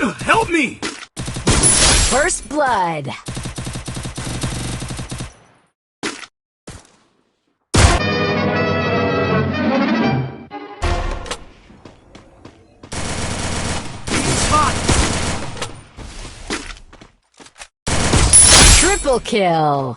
Help me! First blood. Triple kill.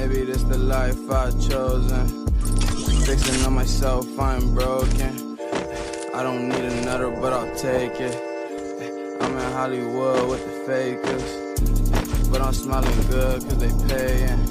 Maybe this the life I've chosen. Fixing on myself, I'm broken. I don't need another, but I'll take it. I'm in Hollywood with the fakers, but I'm smiling good cause they paying.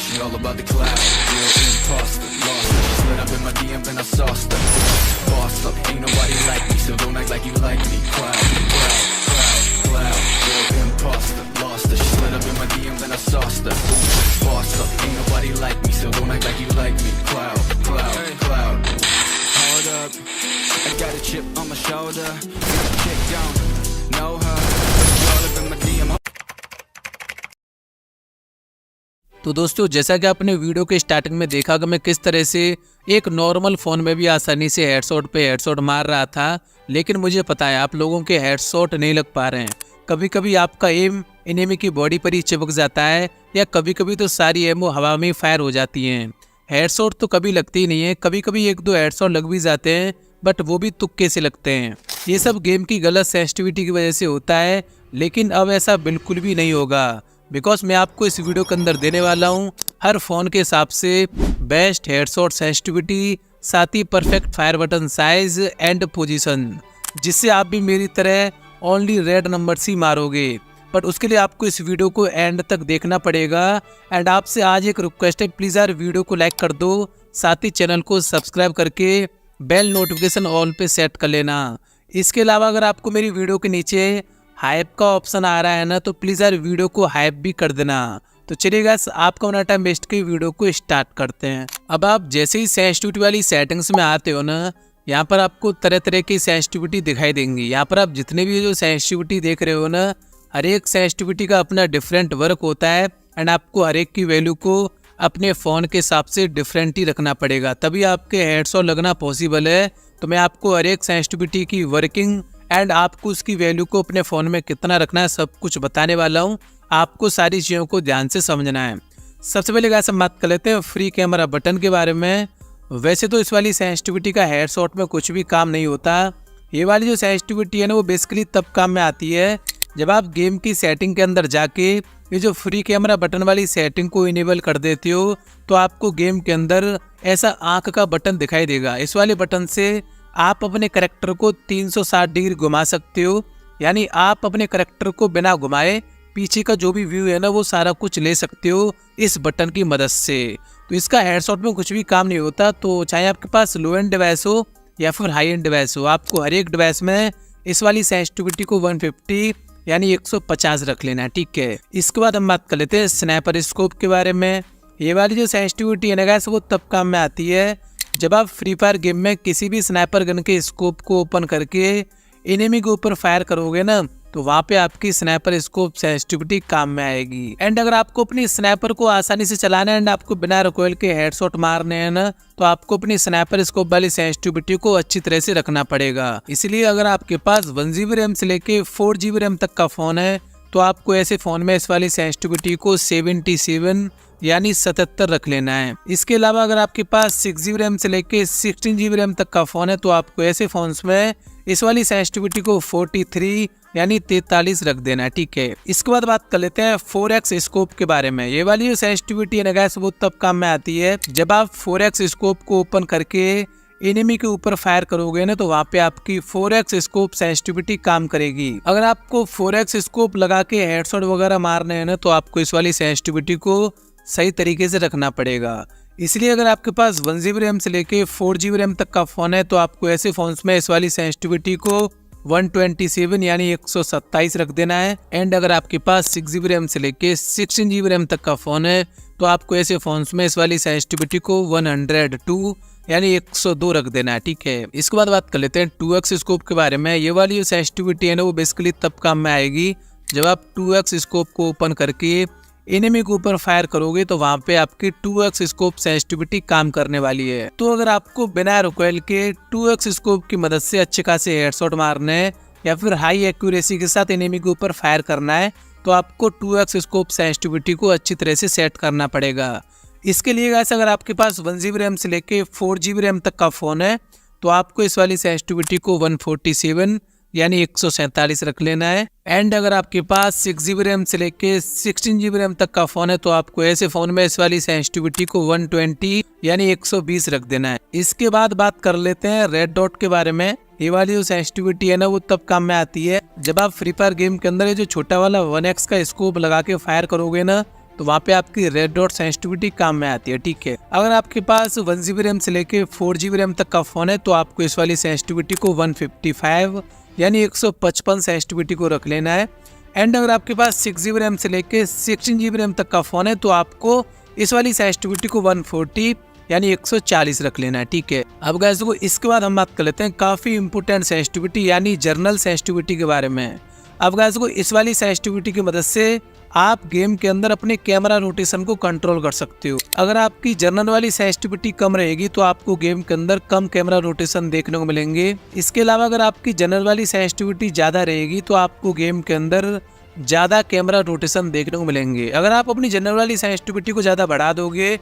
She all about the cloud, real imposter, lost her. Slid up in my DM and I sauced her. Bossed up, ain't nobody like me, so don't act like you like me. Cloud, real imposter, lost her. She slid up in my DM and I sauced her. Bossed up, ain't nobody like me, so don't act like you like me. Cloud. Hold up, I got a chip on my shoulder. Chick don't know her. All up in my DM. तो दोस्तों, जैसा कि आपने video के starting में देखा कि मैं किस तरह से एक नॉर्मल फ़ोन में भी आसानी से हेडशॉट पे हेडशॉट मार रहा था, लेकिन मुझे पता है आप लोगों के हेडशॉट नहीं लग पा रहे हैं। कभी कभी आपका एम एनिमी की बॉडी पर ही चिपक जाता है, या कभी कभी तो सारी एमओ हवा में फायर हो जाती हैं। हेडशॉट तो कभी लगती ही नहीं है, कभी कभी एक दो हेडशॉट लग भी जाते हैं, बट वो भी तुक्के से लगते हैं। ये सब गेम की गलत सेंसिटिविटी की वजह से होता है, लेकिन अब ऐसा बिल्कुल भी नहीं होगा, बिकॉज मैं आपको इस वीडियो के अंदर देने वाला हूँ हर फ़ोन के हिसाब से बेस्ट हेडशॉट सेंसिटिविटी, साथ ही perfect fire button size and position, जिससे आप भी मेरी तरह ओनली रेड नंबर्स ही मारोगे। बट उसके लिए आपको इस वीडियो को एंड तक देखना पड़ेगा। एंड आपसे आज एक रिक्वेस्ट है, प्लीज़ यार वीडियो को लाइक कर दो, साथ ही चैनल को सब्सक्राइब करके बेल नोटिफिकेशन ऑल पे सेट कर लेना। इसके अलावा अगर आपको मेरी वीडियो के नीचे हाइप का ऑप्शन आ रहा है ना, तो प्लीज़ यार वीडियो को हाइप भी कर देना। तो चलिए गाइस, आपका अपना टाइम वेस्ट के वीडियो को स्टार्ट करते हैं। अब आप जैसे ही सेंसिटिविटी वाली सेटिंग्स में आते हो ना, यहाँ पर आपको तरह तरह की सेंसिटिविटी दिखाई देंगी। यहाँ पर आप जितने भी जो सेंसिटिविटी देख रहे हो ना, हर एक सेंसिटिविटी का अपना डिफरेंट वर्क होता है, एंड आपको हर एक की वैल्यू को अपने फ़ोन के हिसाब से डिफरेंट ही रखना पड़ेगा, तभी आपके हेडशॉट लगना पॉसिबल है। तो मैं आपको हर एक सेंसिटिविटी की वर्किंग एंड आपको उसकी वैल्यू को अपने फ़ोन में कितना रखना है सब कुछ बताने वाला हूँ। आपको सारी चीज़ों को ध्यान से समझना है। सबसे पहले गाइस हम बात कर लेते हैं फ्री कैमरा बटन के बारे में। वैसे तो इस वाली सेंसिटिविटी का हेडशॉट में कुछ भी काम नहीं होता। ये वाली जो सेंसिटिविटी है ना, वो बेसिकली तब काम में आती है जब आप गेम की सेटिंग के अंदर जाके ये जो फ्री कैमरा बटन वाली सेटिंग को इनेबल कर देते हो, तो आपको गेम के अंदर ऐसा आँख का बटन दिखाई देगा। इस वाले बटन से आप अपने करैक्टर को 360 डिग्री घुमा सकते हो, यानी आप अपने करैक्टर को बिना घुमाए पीछे का जो भी व्यू है ना वो सारा कुछ ले सकते हो इस बटन की मदद से। तो इसका हेडशॉट में कुछ भी काम नहीं होता। तो चाहे आपके पास लो एंड डिवाइस हो या फिर हाई एंड डिवाइस हो, आपको हर एक डिवाइस में इस वाली सेंसिटिविटी को 150 यानी 150 रख लेना है, ठीक है। इसके बाद हम बात कर लेते हैं स्नाइपर स्कोप के बारे में। ये वाली जो सेंसिटिविटी है ना गाइस वो तब काम में आती है जब आप फ्री फायर गेम में किसी भी स्नाइपर गन के स्कोप को ओपन करके एनिमी के ऊपर फायर करोगे ना, तो वहाँ पे आपकी स्नाइपर स्कोप सेंसिटिविटी काम में आएगी। एंड अगर आपको अपनी स्नाइपर को आसानी से चलाना है एंड आपको बिना रिकॉइल के हेडशॉट मारने हैं ना, तो आपको अपनी स्नाइपर स्कोप वाली सेंसिटिविटी को अच्छी तरह से रखना पड़ेगा। इसलिए अगर आपके पास 1 GB रैम से लेके 4 GB रैम तक का फोन है तो आपको ऐसे फोन में इस वाली सेंसिटिविटी को 77 यानी 77 रख लेना है। इसके अलावा अगर आपके पास 6 GB रैम से लेके 16 GB रैम तक का फोन है तो आपको ऐसे फोन्स में इस वाली सेंसिटिविटी को 43 यानी 43 रख देना है, ठीक है। इसके बाद बात कर लेते हैं 4x स्कोप के बारे में। ये वाली जो सेंसिटिविटी है ना गाइस वो तब काम में आती है जब आप 4x स्कोप को ओपन करके एनिमी के ऊपर फायर करोगे ना, तो वहाँ पे आपकी 4x स्कोप सेंसिटिविटी काम करेगी। अगर आपको 4x स्कोप लगा के हेडशॉट वगैरह मारने हैं ना, तो आपको इस वाली सेंसिटिविटी को सही तरीके से रखना पड़ेगा। इसलिए अगर आपके पास 1 GB रैम से लेके 4 GB रैम तक का फोन है तो आपको ऐसे फोन्स में इस वाली सेंसिटिविटी को 127 यानी 127 रख देना है। एंड अगर आपके पास 6 GB रैम से लेके 16 GB रैम तक का फोन है तो आपको ऐसे फोन्स में इस वाली सेंसिटिविटी को 102 यानी 102 रख देना है, ठीक है। इसके बाद बात कर लेते हैं 2x स्कोप के बारे में। ये वाली जो सेंसिटिविटी है ना वो बेसिकली तब काम में आएगी जब आप 2x स्कोप को ओपन करके एनिमी के ऊपर फायर करोगे, तो वहाँ पे आपकी 2x स्कोप सेंसिटिविटी काम करने वाली है। तो अगर आपको बिना रिकॉइल के 2x स्कोप की मदद से अच्छे खासे हेडशॉट मारने हैं या फिर हाई एक्यूरेसी के साथ एनिमी के ऊपर फायर करना है तो आपको 2x स्कोप सेंसिटिविटी को अच्छी तरह से सेट करना पड़ेगा। इसके लिए गाइस अगर आपके पास 1 GB रैम से लेके 4 GB रैम तक का फोन है तो आपको इस वाली सेंसिटिविटी को 147 यानी 147 रख लेना है। एंड अगर आपके पास 6 GB रैम से लेके 16 GB रैम तक का फोन है तो आपको ऐसे फोन में इस वाली सेंसिटिविटी को 120 यानी 120 रख देना है। इसके बाद बात कर लेते हैं रेड डॉट के बारे में। ये वाली जो सेंसिटिविटी है ना वो तब काम में आती है जब आप फ्री फायर गेम के अंदर ये जो छोटा वाला 1x का स्कोप लगा के फायर करोगे ना, तो वहाँ पे आपकी रेड डॉट सेंसिटिविटी काम में आती है, ठीक है। अगर आपके पास 1 GB रैम से लेके 4 GB रैम तक का फोन है तो आपको इस वाली सेंसिटिविटी को 155 यानी 155 सेंसिटिविटी को रख लेना है। एंड अगर आपके पास 6 GB रैम से लेके 16 GB रैम तक का फोन है तो आपको इस वाली सेंसिटिविटी को 140 यानी 140 रख लेना है, ठीक है। अब गाइस को इसके बाद हम बात कर लेते हैं काफी इंपोर्टेंट सेंसिटिविटी यानी जर्नल सेंसिटिविटी के बारे में। अब गाइस को इस वाली सेंसिटिविटी की मदद से आप गेम के अंदर अपने कैमरा रोटेशन को कंट्रोल कर सकते हो। अगर आपकी जर्नल वाली सेंसिटिविटी कम रहेगी तो आपको गेम के अंदर कम कैमरा रोटेशन देखने को मिलेंगे। इसके अलावा अगर आपकी जर्नल वाली सेंसिटिविटी ज्यादा रहेगी तो आपको गेम के अंदर ज्यादा कैमरा रोटेशन देखने को मिलेंगे। अगर आप अपनी जर्नल वाली सेंसिटिविटी को ज्यादा बढ़ा दोगे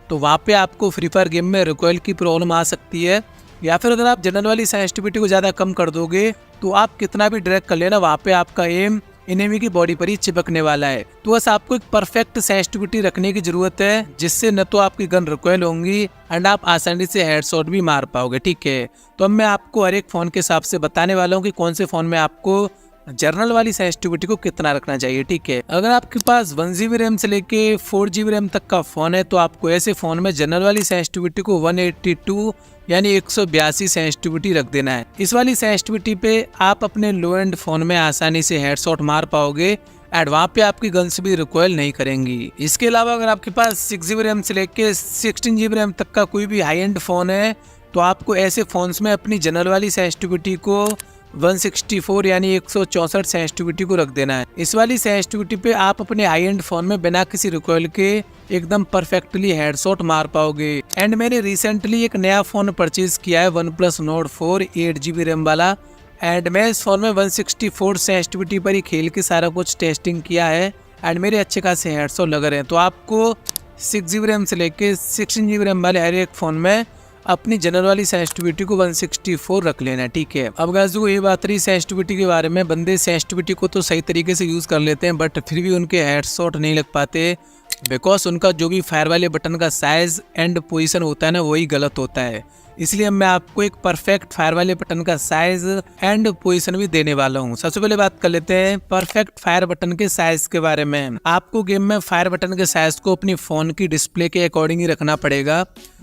तो वहाँ पे आपको फ्री फायर गेम में रिकॉइल की प्रॉब्लम आ सकती है, या फिर अगर आप जनरल वाली सेंसिटिविटी को ज़्यादा कम कर दोगे तो आप कितना भी ड्रैग कर लेना वहाँ पे आपका एम एनिमी की बॉडी पर ही चिपकने वाला है। तो बस आपको एक परफेक्ट सेंसिटिविटी रखने की जरूरत है जिससे न तो आपकी गन रिकॉइल होंगी एंड आप आसानी से हेडशॉट भी मार पाओगे, ठीक है। तो अब मैं आपको हर एक फ़ोन के हिसाब से बताने वाला हूँ कि कौन से फ़ोन में आपको जर्नल वाली सेंसिटिविटी को कितना रखना चाहिए, ठीक है। अगर आपके पास 1 GB रैम से लेके 4 GB रैम तक का फोन है तो आपको ऐसे फोन में जर्नल वाली सेंसिटिविटी को 182 यानी 182 सेंसिटिविटी रख देना है। इस वाली सेंसिटिविटी पे आप अपने लो एंड फोन में आसानी से हेडशॉट मार पाओगे एंड वहाँ पे आपकी गन्स भी रिकॉइल नहीं करेंगी। इसके अलावा अगर आपके पास 6 GB रैम से लेके 16 GB रैम तक का कोई भी हाई एंड फोन है तो आपको ऐसे फोन्स में अपनी जर्नल वाली सेंसिटिविटी को 164 यानी 164 सेंसिटिविटी को रख देना है। इस वाली सेंसिटिविटी पे आप अपने हाई एंड फोन में बिना किसी रिकॉइल के एकदम परफेक्टली हेडशॉट मार पाओगे। एंड मैंने रिसेंटली एक नया फोन परचेज किया है OnePlus Nord 4 8 GB रैम वाला एंड मैं इस फोन में 164 सेंसिटिविटी पर ही खेल के सारा कुछ टेस्टिंग किया है एंड मेरे अच्छे खासे हेडशॉट लग रहे हैं। तो आपको 6 GB रैम से लेके 16 GB रैम वाले हर एक फोन में अपनी जनरल वाली सेंसिटिविटी को 164 रख लेना है, ठीक है। अब गाइस ये बात रही सेंसिटिविटी के बारे में। बंदे सेंसिटिविटी को तो सही तरीके से यूज़ कर लेते हैं बट फिर भी उनके हेडशॉट नहीं लग पाते बिकॉज उनका जो भी फायर वाले बटन का साइज एंड पोजीशन होता है ना वही गलत होता है। इसलिए मैं आपको एक परफेक्ट फायर वाले बटन का साइज एंड पोजीशन भी देने वाला हूँ। सबसे पहले बात कर लेते हैं परफेक्ट फायर बटन के साइज के बारे में। आपको गेम में फायर बटन के साइज को अपनी फोन की डिस्प्ले के अकॉर्डिंग ही रखना पड़ेगा।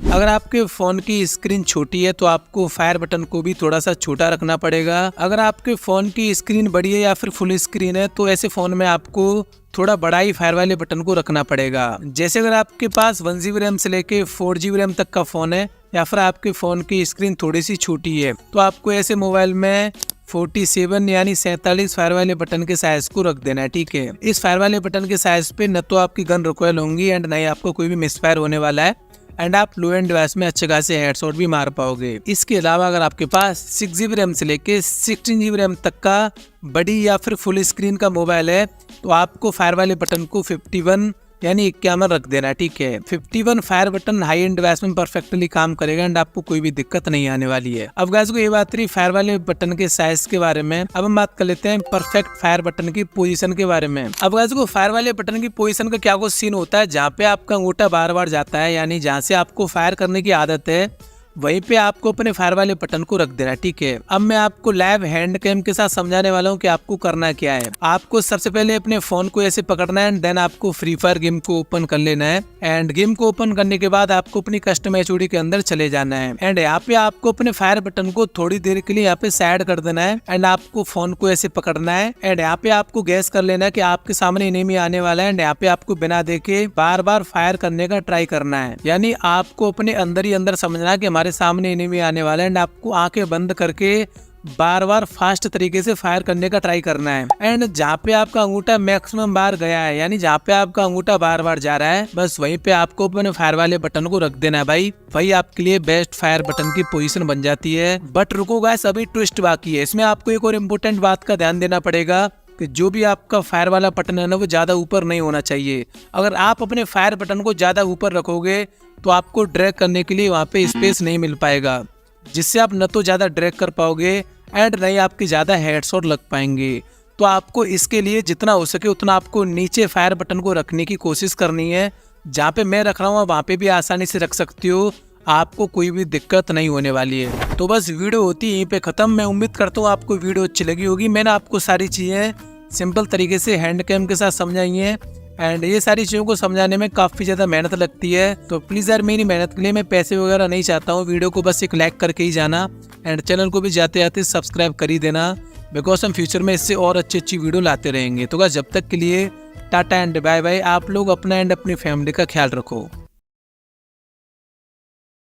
अगर आपके फोन की स्क्रीन छोटी है तो आपको फायर बटन को भी थोड़ा सा छोटा रखना पड़ेगा। अगर आपके फोन की स्क्रीन बड़ी है या फिर फुल स्क्रीन है तो ऐसे फोन में आपको थोड़ा बड़ा ही फायर वाले बटन को रखना पड़ेगा। जैसे अगर आपके पास 1 GB रैम से लेके 4 GB रैम तक का फोन है या फिर आपके फोन की स्क्रीन थोड़ी सी छोटी है तो आपको ऐसे मोबाइल में 47 यानी 47 फायर वाले बटन के साइज को रख देना है। ठीक है, इस फायर वाले बटन के साइज पे न तो आपकी गन रिकॉइल होंगी एंड न ही आपको कोई भी मिसफायर होने वाला है एंड आप लो एंड डिवाइस में अच्छे खासे हेडशॉट भी मार पाओगे। इसके अलावा अगर आपके पास 6 GB रैम से लेके 16 GB रैम तक का बड़ी या फिर फुल स्क्रीन का मोबाइल है तो आपको फायर वाले बटन को 51 यानी 51 रख देना। ठीक है, 51 fire button high and device में परफेक्टली काम करेगा एंड आपको कोई भी दिक्कत नहीं आने वाली है। अब गाइस को ये बात रही फायर वाले बटन के साइज के बारे में। अब हम बात कर लेते हैं परफेक्ट फायर बटन की पोजीशन के बारे में। अब गाइस को फायर वाले बटन की पोजीशन का क्या कुछ सीन होता है, जहाँ पे आपका अंगूठा बार बार जाता है यानी जहाँ से आपको फायर करने की आदत है वहीं पे आपको अपने फायर वाले बटन को रख देना। ठीक है, अब मैं आपको लाइव हैंड कैम के साथ समझाने वाला हूँ कि आपको करना क्या है। आपको सबसे पहले अपने फोन को ऐसे पकड़ना है एंड देन आपको फ्री फायर गेम को ओपन कर लेना है एंड गेम को ओपन करने के बाद आपको अपनी कस्टम HOD के अंदर चले जाना है एंड यहाँ पे आपको अपने फायर बटन को थोड़ी देर के लिए यहाँ पे साइड कर देना है एंड आपको फोन को ऐसे पकड़ना है एंड यहाँ पे आपको गैस कर लेना है कि आपके सामने एनिमी आने वाला है एंड यहाँ पे आपको बिना देखे बार बार फायर करने का ट्राई करना है। यानी आपको अपने अंदर ही अंदर समझना है कि हमारे सामने एनिमी आने वाला है एंड आपको आंखें बंद करके बार बार फास्ट तरीके से फायर करने का ट्राई करना है एंड जहाँ पे आपका अंगूठा मैक्सिमम बार गया है यानी जहाँ पे आपका अंगूठा बार बार जा रहा है बस वहीं पे आपको अपने फायर वाले बटन को रख देना है भाई। वही आपके लिए बेस्ट फायर बटन की पोजीशन बन जाती है। बट रुको गाइस, अभी ट्विस्ट बाकी है। इसमें आपको एक और इम्पोर्टेंट बात का ध्यान देना पड़ेगा कि जो भी आपका फायर वाला बटन है ना वो ज्यादा ऊपर नहीं होना चाहिए। अगर आप अपने फायर बटन को ज्यादा ऊपर रखोगे तो आपको ड्रैग करने के लिए वहाँ पे स्पेस नहीं मिल पाएगा, जिससे आप न तो ज़्यादा ड्रैग कर पाओगे एंड न ही आपके ज़्यादा हेडशॉट लग पाएंगे। तो आपको इसके लिए जितना हो सके उतना आपको नीचे फायर बटन को रखने की कोशिश करनी है। जहाँ पे मैं रख रहा हूँ वहाँ पे भी आसानी से रख सकती हो, आपको कोई भी दिक्कत नहीं होने वाली है। तो बस वीडियो होती है यहीं पे ख़त्म। मैं उम्मीद करता हूँ आपको वीडियो अच्छी लगी होगी। मैंने आपको सारी चीज़ें सिंपल तरीके से हैंड कैम के साथ समझाई हैं एंड ये सारी चीज़ों को समझाने में काफ़ी ज़्यादा मेहनत लगती है। तो प्लीज़ यार मेरी मेहनत के लिए मैं पैसे वगैरह नहीं चाहता हूँ। वीडियो को बस एक लाइक करके ही जाना एंड चैनल को भी जाते जाते सब्सक्राइब कर ही देना, बिकॉज हम फ्यूचर में इससे और अच्छी वीडियो लाते रहेंगे। तो जब तक के लिए टाटा एंड बाय बाय। आप लोग अपना एंड अपनी फैमिली का ख्याल रखो।